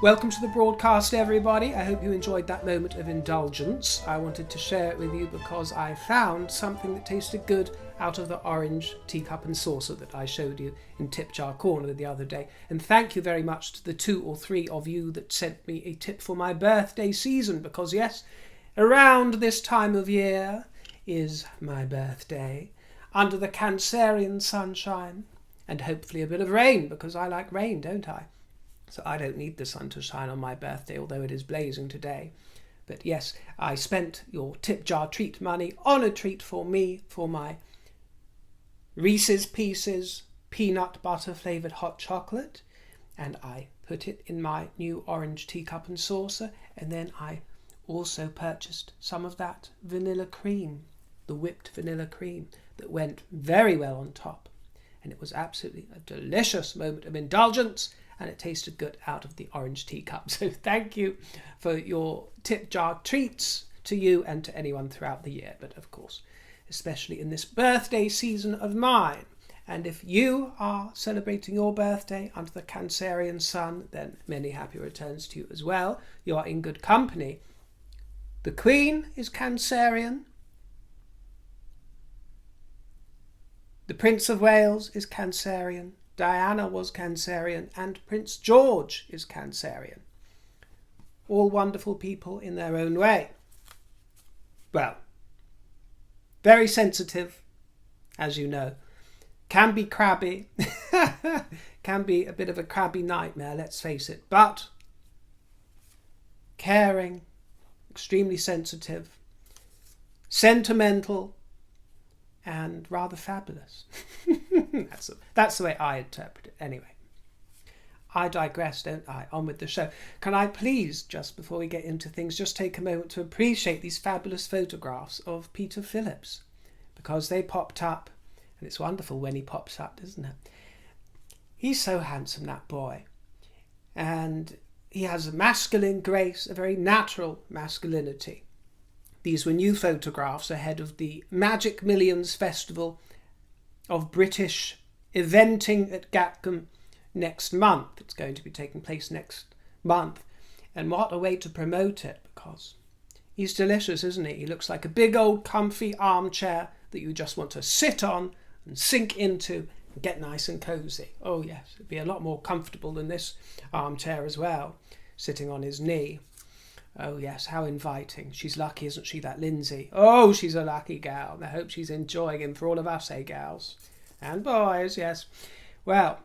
Welcome to the broadcast, everybody. I hope you enjoyed that moment of indulgence. I wanted to share it with you because I found something that tasted good out of the orange teacup and saucer that I showed you in Tip Jar Corner the other day. And thank you very much to the 2 or 3 of you that sent me a tip for my birthday season, because yes, around this time of year is my birthday, under the Cancerian sunshine, and hopefully a bit of rain, because I like rain, don't I? So I don't need the sun to shine on my birthday, although it is blazing today. But yes, I spent your tip jar treat money on a treat for me, for my Reese's Pieces peanut butter flavoured hot chocolate. And I put it in my new orange teacup and saucer. And then I also purchased some of that vanilla cream, the whipped vanilla cream, that went very well on top. And it was absolutely a delicious moment of indulgence. And it tasted good out of the orange teacup. So thank you for your tip jar treats to you and to anyone throughout the year. But of course, especially in this birthday season of mine. And if you are celebrating your birthday under the Cancerian sun, then many happy returns to you as well. You are in good company. The Queen is Cancerian. The Prince of Wales is Cancerian. Diana was Cancerian, and Prince George is Cancerian. All wonderful people in their own way. Well, very sensitive, as you know. Can be crabby. Can be a bit of a crabby nightmare, let's face it. But caring, extremely sensitive, sentimental, and rather fabulous. That's the way I interpret it. Anyway, I digress, don't I? On with the show. Can I please, just before we get into things, just take a moment to appreciate these fabulous photographs of Peter Phillips, because they popped up, and it's wonderful when he pops up, isn't it? He's so handsome, that boy, and he has a masculine grace, a very natural masculinity. These were new photographs ahead of the Magic Millions Festival of British eventing at Gatcombe next month. It's going to be taking place next month. And what a way to promote it, because he's delicious, isn't he? He looks like a big old comfy armchair that you just want to sit on and sink into and get nice and cosy. Oh yes, it'd be a lot more comfortable than this armchair as well, sitting on his knee. Oh yes, how inviting. She's lucky, isn't she, that Lindsay? Oh, she's a lucky gal. I hope she's enjoying him, for all of us, eh, gals? And boys, yes. Well,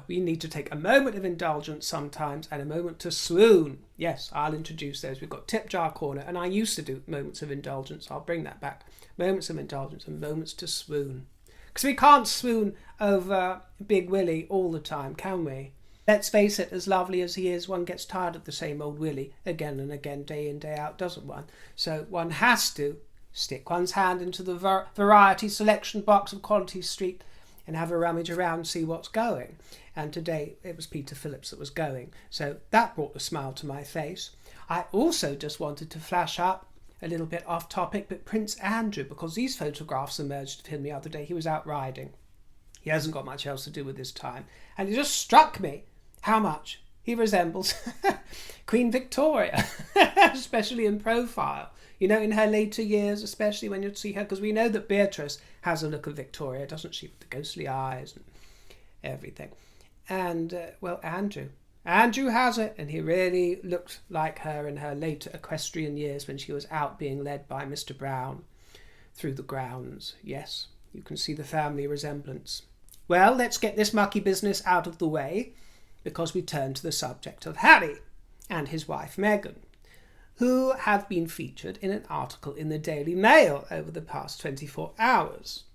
we need to take a moment of indulgence sometimes and a moment to swoon. Yes, I'll introduce those. We've got Tip Jar Corner, and I used to do moments of indulgence. I'll bring that back. Moments of indulgence and moments to swoon. Because we can't swoon over Big Willie all the time, can we? Let's face it, as lovely as he is, one gets tired of the same old Willie again and again, day in, day out, doesn't one? So one has to stick one's hand into the variety selection box of Quality Street and have a rummage around, see what's going. And today it was Peter Phillips that was going. So that brought a smile to my face. I also just wanted to flash up a little bit off topic, but Prince Andrew, because these photographs emerged of him the other day. He was out riding. He hasn't got much else to do with his time. And it just struck me how much he resembles Queen Victoria, especially in profile. You know, in her later years, especially when you'd see her, because we know that Beatrice has a look of Victoria, doesn't she, with the ghostly eyes and everything. And, well, Andrew has it, and he really looked like her in her later equestrian years when she was out being led by Mr. Brown through the grounds. Yes, you can see the family resemblance. Well, let's get this mucky business out of the way, because we turn to the subject of Harry and his wife Meghan, who have been featured in an article in the Daily Mail over the past 24 hours.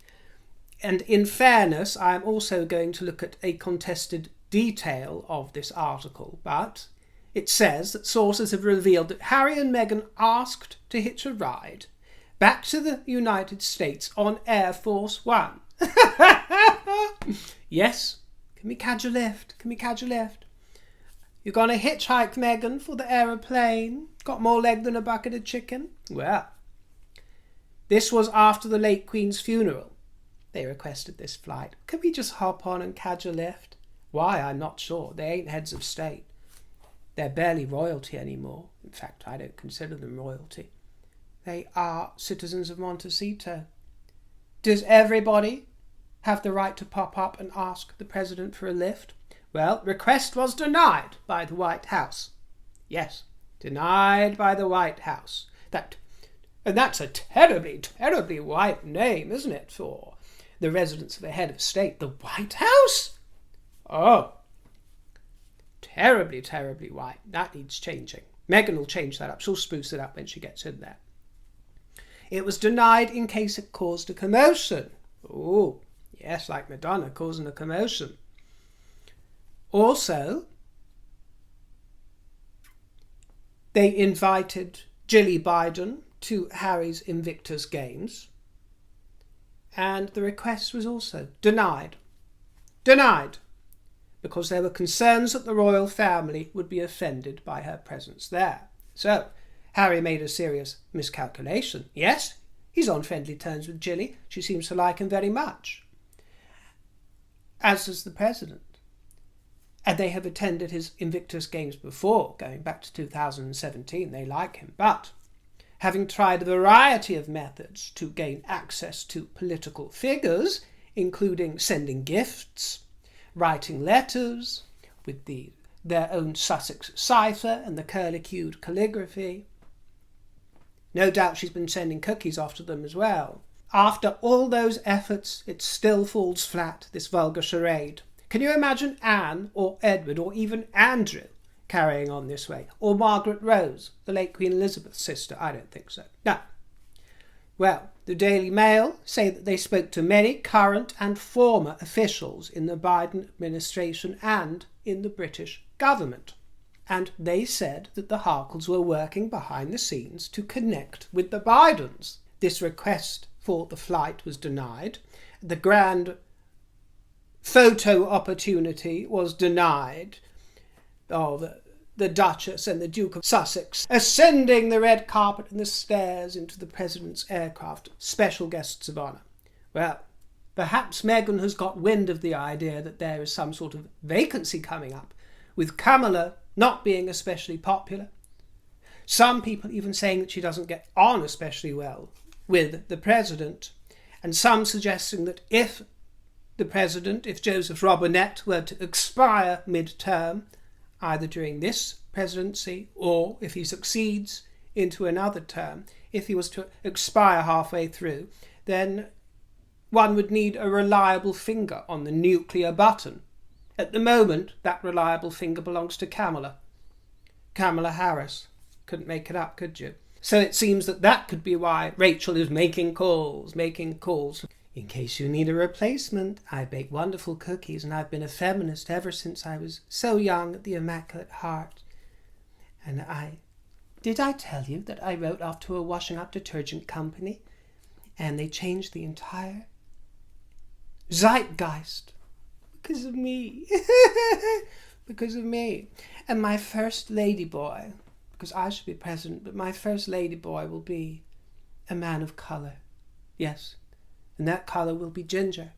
And in fairness, I'm also going to look at a contested detail of this article, but it says that sources have revealed that Harry and Meghan asked to hitch a ride back to the United States on Air Force One. Yes. Can we catch a lift? Can we catch a lift? You're going to hitchhike, Meghan, for the aeroplane? Got more leg than a bucket of chicken? Well, this was after the late Queen's funeral. They requested this flight. Can we just hop on and catch a lift? Why, I'm not sure. They ain't heads of state. They're barely royalty anymore. In fact, I don't consider them royalty. They are citizens of Montecito. Does everybody have the right to pop up and ask the president for a lift? Well, request was denied by the White House. Yes, denied by the White House. And that's a terribly, terribly white name, isn't it, for the residence of a head of state? The White House? Oh, terribly, terribly white. That needs changing. Meghan will change that up. She'll spruce it up when she gets in there. It was denied in case it caused a commotion. Oh, yes, like Madonna causing a commotion. Also, they invited Jilly Biden to Harry's Invictus Games, and the request was also denied. Denied! Because there were concerns that the royal family would be offended by her presence there. So, Harry made a serious miscalculation. Yes, he's on friendly terms with Jilly. She seems to like him very much. As does the president. And they have attended his Invictus Games before, going back to 2017. They like him. But, having tried a variety of methods to gain access to political figures, including sending gifts, writing letters with their own Sussex cipher and the curlicued calligraphy. No doubt she's been sending cookies off to them as well. After all those efforts, it still falls flat, this vulgar charade. Can you imagine Anne or Edward or even Andrew carrying on this way? Or Margaret Rose, the late Queen Elizabeth's sister? I don't think so. No. Well, the Daily Mail say that they spoke to many current and former officials in the Biden administration and in the British government. And they said that the Harkles were working behind the scenes to connect with the Bidens. This request for the flight was denied. The grand photo opportunity was denied. The Duchess and the Duke of Sussex ascending the red carpet and the stairs into the President's aircraft, special guests of honour. Well, perhaps Meghan has got wind of the idea that there is some sort of vacancy coming up, with Camilla not being especially popular. Some people even saying that she doesn't get on especially well with the President, and some suggesting that if Joseph Robinette were to expire mid-term, either during this presidency or if he succeeds into another term, if he was to expire halfway through, then one would need a reliable finger on the nuclear button. At the moment, that reliable finger belongs to Kamala Harris. Couldn't make it up, could you? So it seems that could be why Rachel is making calls. In case you need a replacement, I bake wonderful cookies, and I've been a feminist ever since I was so young at the Immaculate Heart. And did I tell you that I wrote off to a washing up detergent company, and they changed the entire zeitgeist because of me. Because of me. And my first ladyboy, because I should be president, but my first ladyboy will be a man of colour. Yes. And that colour will be ginger.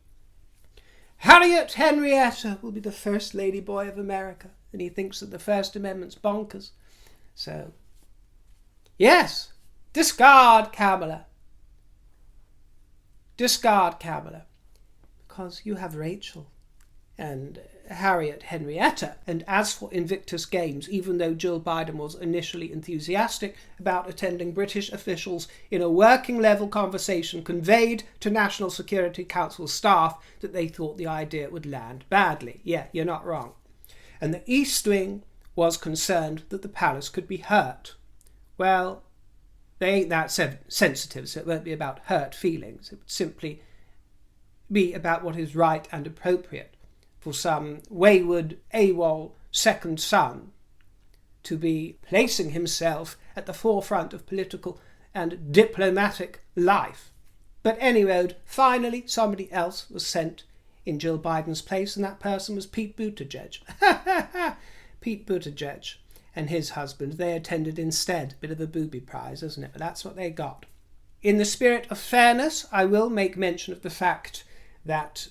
Harriet Henrietta will be the first ladyboy of America, and he thinks that the First Amendment's bonkers. So, yes, discard Kamala. Discard Kamala. Because you have Rachel and Harriet Henrietta. And as for Invictus Games, even though Jill Biden was initially enthusiastic about attending British officials in a working level conversation conveyed to National Security Council staff that they thought the idea would land badly. Yeah, you're not wrong. And the East Wing was concerned that the palace could be hurt. Well, they ain't that sensitive, so it won't be about hurt feelings. It would simply be about what is right and appropriate for some wayward AWOL second son to be placing himself at the forefront of political and diplomatic life. But anyway, finally somebody else was sent in Jill Biden's place, and that person was Pete Buttigieg. Pete Buttigieg and his husband, they attended instead. Bit of a booby prize, isn't it? But that's what they got. In the spirit of fairness, I will make mention of the fact that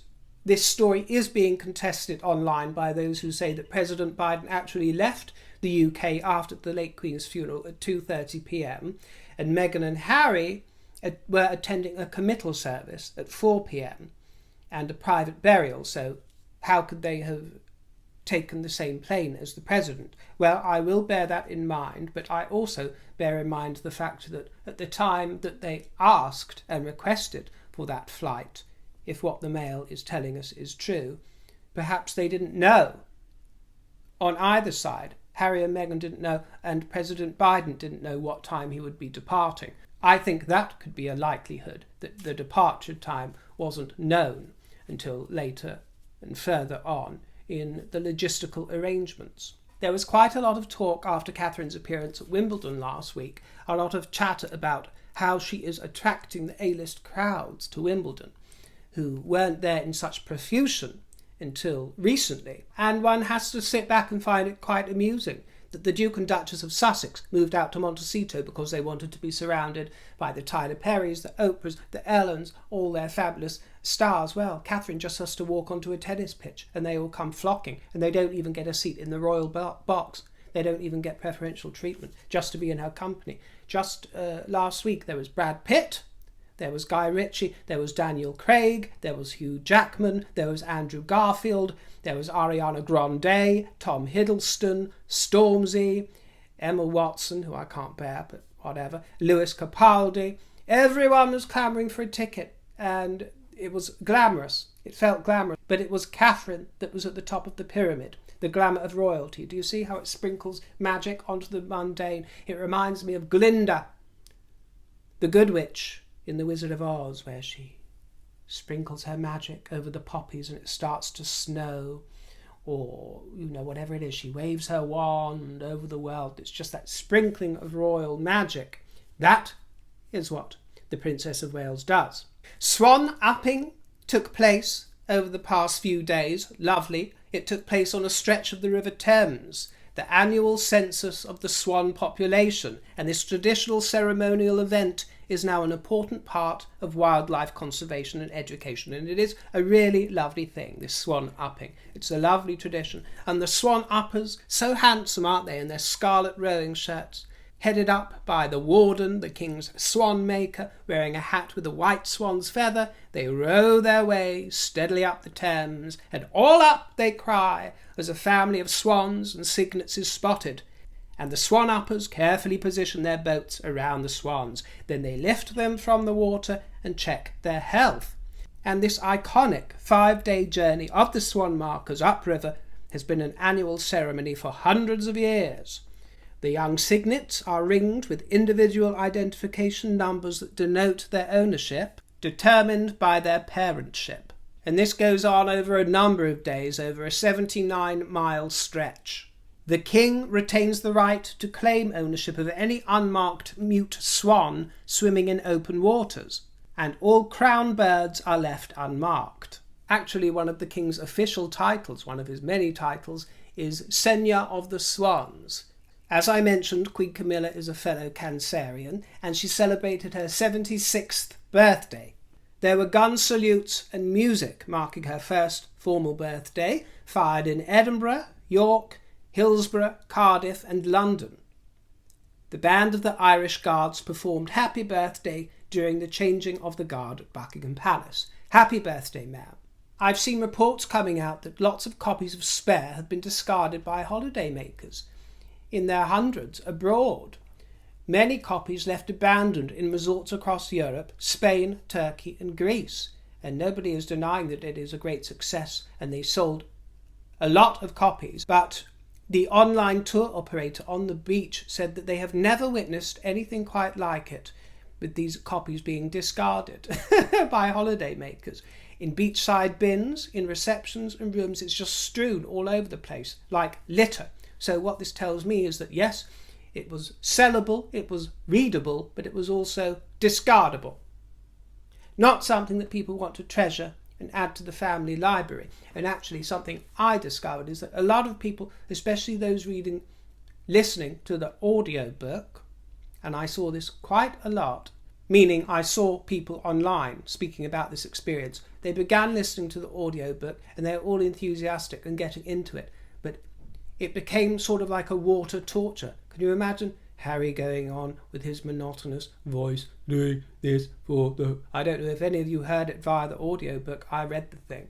This story is being contested online by those who say that President Biden actually left the UK after the late Queen's funeral at 2:30 p.m. and Meghan and Harry were attending a committal service at 4 p.m. and a private burial, so how could they have taken the same plane as the President? Well, I will bear that in mind, but I also bear in mind the fact that at the time that they asked and requested for that flight, if what the Mail is telling us is true, perhaps they didn't know on either side. Harry and Meghan didn't know, and President Biden didn't know what time he would be departing. I think that could be a likelihood, that the departure time wasn't known until later and further on in the logistical arrangements. There was quite a lot of talk after Catherine's appearance at Wimbledon last week, a lot of chatter about how she is attracting the A-list crowds to Wimbledon, who weren't there in such profusion until recently. And one has to sit back and find it quite amusing that the Duke and Duchess of Sussex moved out to Montecito because they wanted to be surrounded by the Tyler Perrys, the Oprahs, the Ellens, all their fabulous stars. Well, Catherine just has to walk onto a tennis pitch and they all come flocking, and they don't even get a seat in the royal box. They don't even get preferential treatment just to be in her company. Just last week there was Brad Pitt, there was Guy Ritchie, there was Daniel Craig, there was Hugh Jackman, there was Andrew Garfield, there was Ariana Grande, Tom Hiddleston, Stormzy, Emma Watson, who I can't bear, but whatever, Lewis Capaldi. Everyone was clamouring for a ticket, and it was glamorous. It felt glamorous, but it was Catherine that was at the top of the pyramid. The glamour of royalty. Do you see how it sprinkles magic onto the mundane? It reminds me of Glinda, the Good Witch, in The Wizard of Oz, where she sprinkles her magic over the poppies and it starts to snow, or, whatever it is, she waves her wand over the world. It's just that sprinkling of royal magic. That is what the Princess of Wales does. Swan Upping took place over the past few days. Lovely. It took place on a stretch of the River Thames, the annual census of the swan population, and this traditional ceremonial event is now an important part of wildlife conservation and education, and it is a really lovely thing, this swan upping. It's a lovely tradition, and the swan uppers, so handsome, aren't they, in their scarlet rowing shirts, headed up by the warden, the king's swan maker, wearing a hat with a white swan's feather. They row their way steadily up the Thames, and all up they cry as a family of swans and cygnets is spotted, and the swan uppers carefully position their boats around the swans. Then they lift them from the water and check their health. And this iconic 5-day journey of the swan markers upriver has been an annual ceremony for hundreds of years. The young cygnets are ringed with individual identification numbers that denote their ownership, determined by their parentship. And this goes on over a number of days, over a 79-mile stretch. The king retains the right to claim ownership of any unmarked mute swan swimming in open waters, and all crown birds are left unmarked. Actually, one of the king's official titles, one of his many titles, is Seigneur of the Swans. As I mentioned, Queen Camilla is a fellow Cancerian, and she celebrated her 76th birthday. There were gun salutes and music marking her first formal birthday, fired in Edinburgh, York, Hillsborough, Cardiff and London. The band of the Irish Guards performed Happy Birthday during the changing of the guard at Buckingham Palace. Happy birthday, ma'am. I've seen reports coming out that lots of copies of Spare have been discarded by holiday makers, in their hundreds abroad. Many copies left abandoned in resorts across Europe, Spain, Turkey and Greece. And nobody is denying that it is a great success and they sold a lot of copies, but the online tour operator on the beach said that they have never witnessed anything quite like it, with these copies being discarded by holiday makers. In beachside bins, in receptions and rooms, it's just strewn all over the place, like litter. So what this tells me is that, yes, it was sellable, it was readable, but it was also discardable. Not something that people want to treasure and add to the family library. And actually something I discovered is that a lot of people, especially those listening to the audio book, and I saw this quite a lot, meaning I saw people online speaking about this experience, They began listening to the audiobook and they were all enthusiastic and getting into it. But it became sort of like a water torture. Can you imagine Harry going on with his monotonous voice, doing this for the... I don't know if any of you heard it via the audiobook. I read the thing.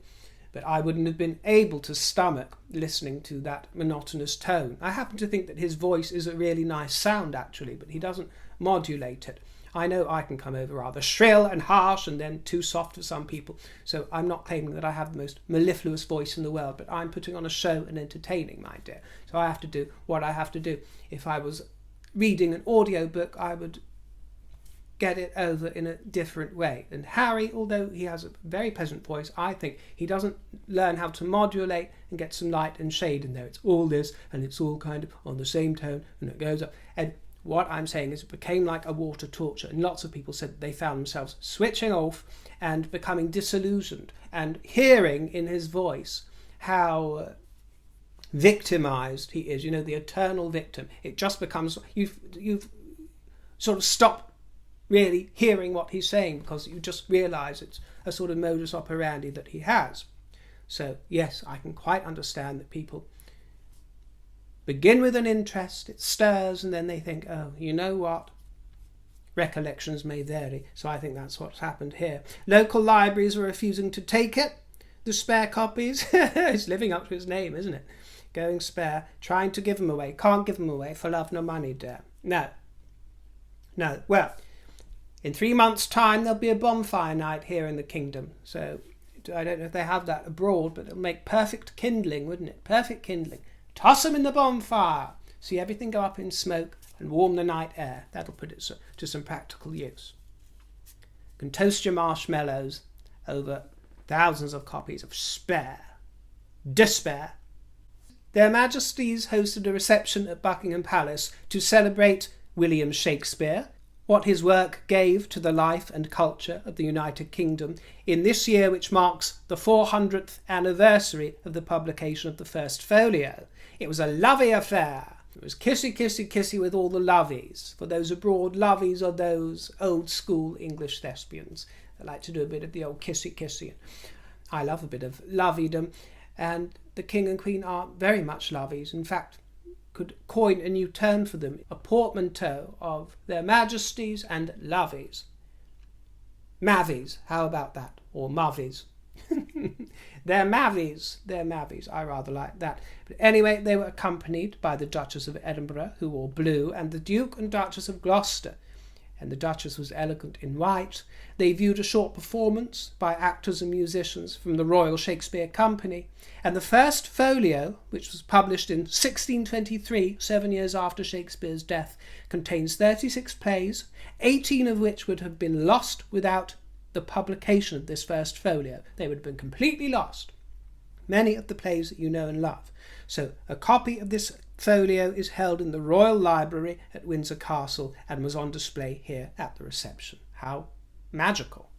But I wouldn't have been able to stomach listening to that monotonous tone. I happen to think that his voice is a really nice sound, actually, but he doesn't modulate it. I know I can come over rather shrill and harsh and then too soft for some people, so I'm not claiming that I have the most mellifluous voice in the world, but I'm putting on a show and entertaining, my dear. So I have to do what I have to do. If I was reading an audiobook, I would get it over in a different way. And Harry, although he has a very pleasant voice, I think he doesn't learn how to modulate and get some light and shade in there. It's all this, and it's all kind of on the same tone, and it goes up. And what I'm saying is it became like a water torture, and lots of people said that they found themselves switching off and becoming disillusioned and hearing in his voice how victimized he is, the eternal victim. It just becomes, you've sort of stopped really hearing what he's saying because you just realize it's a sort of modus operandi that he has. So yes, I can quite understand that people begin with an interest, it stirs, and then they think, oh, you know what? Recollections may vary. So I think that's what's happened here. Local libraries are refusing to take it. The spare copies. It's living up to his name, isn't it? Going spare, trying to give them away. Can't give them away for love nor money, dear. No. Well, in 3 months' time, there'll be a bonfire night here in the kingdom. So I don't know if they have that abroad, but it'll make perfect kindling, wouldn't it? Perfect kindling. Toss them in the bonfire. See everything go up in smoke and warm the night air. That'll put it to some practical use. You can toast your marshmallows over thousands of copies of Despair. Their Majesties hosted a reception at Buckingham Palace to celebrate William Shakespeare, what his work gave to the life and culture of the United Kingdom in this year, which marks the 400th anniversary of the publication of the first folio. It was a lovey affair. It was kissy, kissy, kissy with all the lovies. For those abroad, lovies are those old school English thespians that like to do a bit of the old kissy, kissy. I love a bit of loveydom, and the King and Queen are very much lovies. In fact, could coin a new term for them, a portmanteau of their Majesties and lovies. Mavies, how about that? Or movies. They're mavies, I rather like that. But anyway, they were accompanied by the Duchess of Edinburgh, who wore blue, and the Duke and Duchess of Gloucester, and the Duchess was elegant in white. They viewed a short performance by actors and musicians from the Royal Shakespeare Company, and the first folio, which was published in 1623, 7 years after Shakespeare's death, contains 36 plays, 18 of which would have been lost without the publication of this first folio. They would have been completely lost. Many of the plays that you know and love. So a copy of this folio is held in the Royal Library at Windsor Castle and was on display here at the reception. How magical.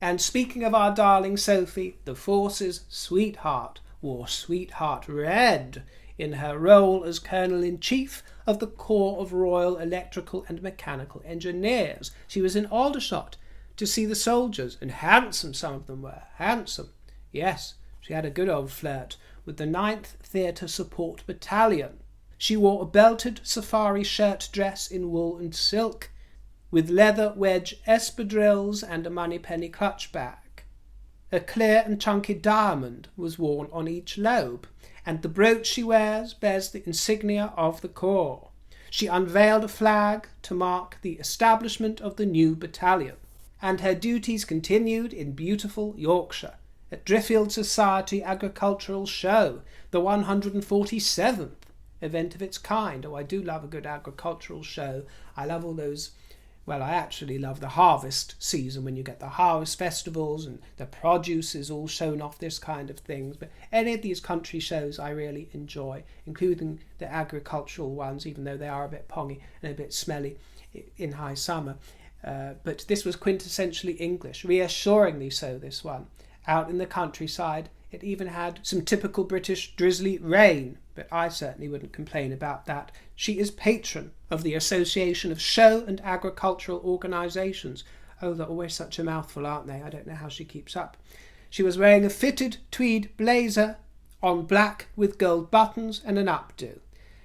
And speaking of our darling Sophie, the Force's sweetheart wore sweetheart red in her role as Colonel-in-Chief of the Corps of Royal Electrical and Mechanical Engineers. She was in Aldershot to see the soldiers, and handsome some of them were, handsome. Yes, she had a good old flirt with the 9th Theatre Support Battalion. She wore a belted safari shirt dress in wool and silk, with leather wedge espadrilles and a moneypenny clutch bag. A clear and chunky diamond was worn on each lobe, and the brooch she wears bears the insignia of the Corps. She unveiled a flag to mark the establishment of the new battalion, and her duties continued in beautiful Yorkshire, at Driffield Society Agricultural Show, the 147th event of its kind. Oh, I do love a good agricultural show. I love all those, well, I actually love the harvest season when you get the harvest festivals and the produce is all shown off, this kind of things. But any of these country shows I really enjoy, including the agricultural ones, even though they are a bit pongy and a bit smelly in high summer. But this was quintessentially English, reassuringly so, this one. Out in the countryside, it even had some typical British drizzly rain, but I certainly wouldn't complain about that. She is patron of the Association of Show and Agricultural Organisations. Oh, they're always such a mouthful, aren't they? I don't know how she keeps up. She was wearing a fitted tweed blazer on black with gold buttons and an updo.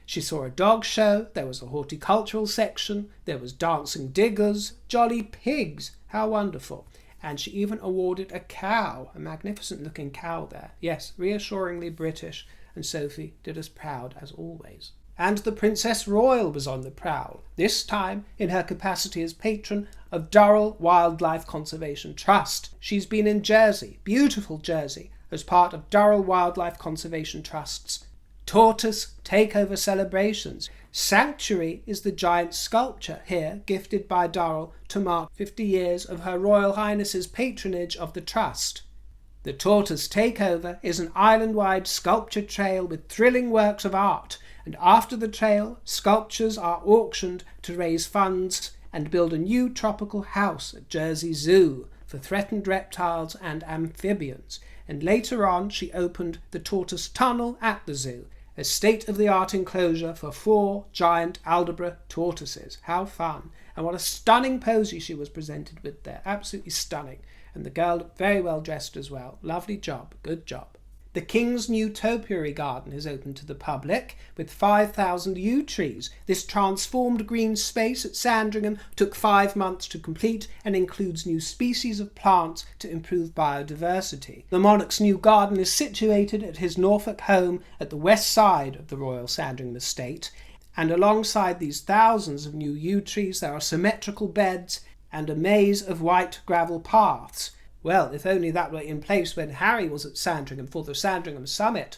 She saw a dog show, there was a horticultural section, there was dancing diggers, jolly pigs, how wonderful. And she even awarded a cow, a magnificent looking cow there. Yes, reassuringly British, and Sophie did as proud as always. And the Princess Royal was on the prowl, this time in her capacity as patron of Durrell Wildlife Conservation Trust. She's been in Jersey, beautiful Jersey, as part of Durrell Wildlife Conservation Trust's Tortoise Takeover celebrations. Sanctuary is the giant sculpture here gifted by Durrell to mark 50 years of Her Royal Highness's patronage of the Trust. The Tortoise Takeover is an island-wide sculpture trail with thrilling works of art, and after the trail, sculptures are auctioned to raise funds and build a new tropical house at Jersey Zoo for threatened reptiles and amphibians. And later on, she opened the Tortoise Tunnel at the zoo, a state-of-the-art enclosure for 4 giant Aldabra tortoises. How fun. And what a stunning posy she was presented with there. Absolutely stunning. And the girl looked very well dressed as well. Lovely job. Good job. The King's new Topiary garden is open to the public with 5,000 yew trees. This transformed green space at Sandringham took 5 months to complete and includes new species of plants to improve biodiversity. The monarch's new garden is situated at his Norfolk home at the west side of the Royal Sandringham estate, and alongside these thousands of new yew trees there are symmetrical beds and a maze of white gravel paths. Well, if only that were in place when Harry was at Sandringham for the Sandringham Summit.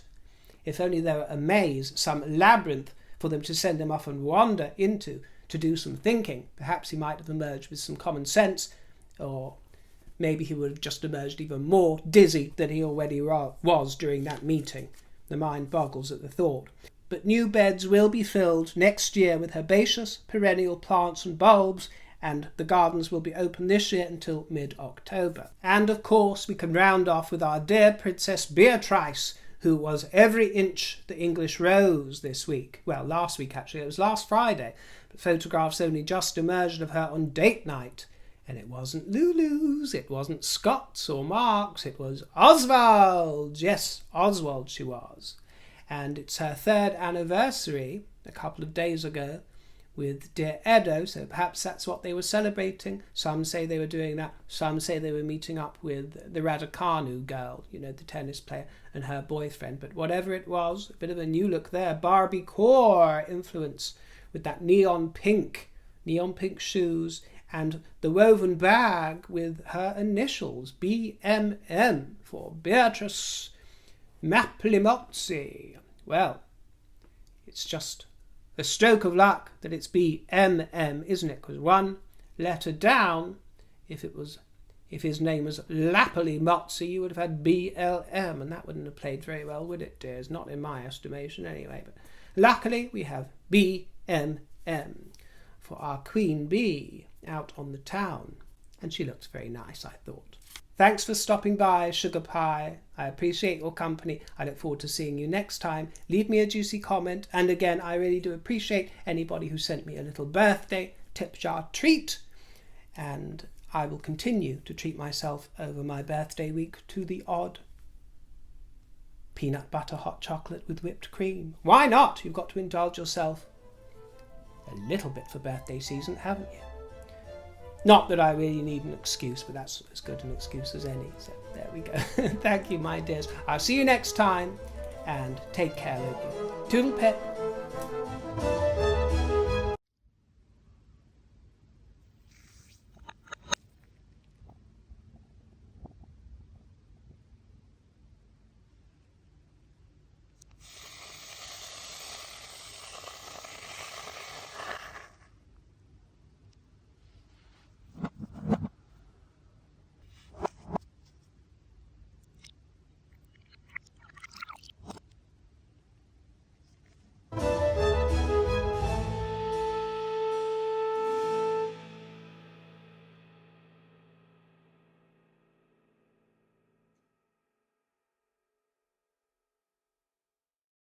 If only there were a maze, some labyrinth for them to send him off and wander into to do some thinking. Perhaps he might have emerged with some common sense, or maybe he would have just emerged even more dizzy than he already was during that meeting. The mind boggles at the thought. But new beds will be filled next year with herbaceous perennial plants and bulbs, and the gardens will be open this year until mid-October. And of course we can round off with our dear Princess Beatrice, who was every inch the English rose this week. Well, last week actually, it was last Friday, but photographs only just emerged of her on date night. And it wasn't Lulu's, it wasn't Scott's or Mark's, it was Oswald's. Yes, Oswald she was. And it's her 3rd anniversary, a couple of days ago, with dear Edo, so perhaps that's what they were celebrating. Some say they were doing that, some say they were meeting up with the Raducanu girl, you know, the tennis player, and her boyfriend. But whatever it was, a bit of a new look there, Barbie core influence with that neon pink shoes and the woven bag with her initials, BMM, for Beatrice Maplimozzi. Well, it's just a stroke of luck that it's BMM, isn't it? Because one letter down, if his name was Lappily Mozzi, you would have had BLM, and that wouldn't have played very well, would it, dears? Not in my estimation, anyway. But luckily, we have BMM for our Queen Bee out on the town, and she looks very nice, I thought. Thanks for stopping by, Sugar Pie. I appreciate your company. I look forward to seeing you next time. Leave me a juicy comment. And again, I really do appreciate anybody who sent me a little birthday tip jar treat. And I will continue to treat myself over my birthday week to the odd peanut butter hot chocolate with whipped cream. Why not? You've got to indulge yourself a little bit for birthday season, haven't you? Not that I really need an excuse, but that's as good an excuse as any. So there we go. Thank you, my dears. I'll see you next time, and take care of you. Toodle pip.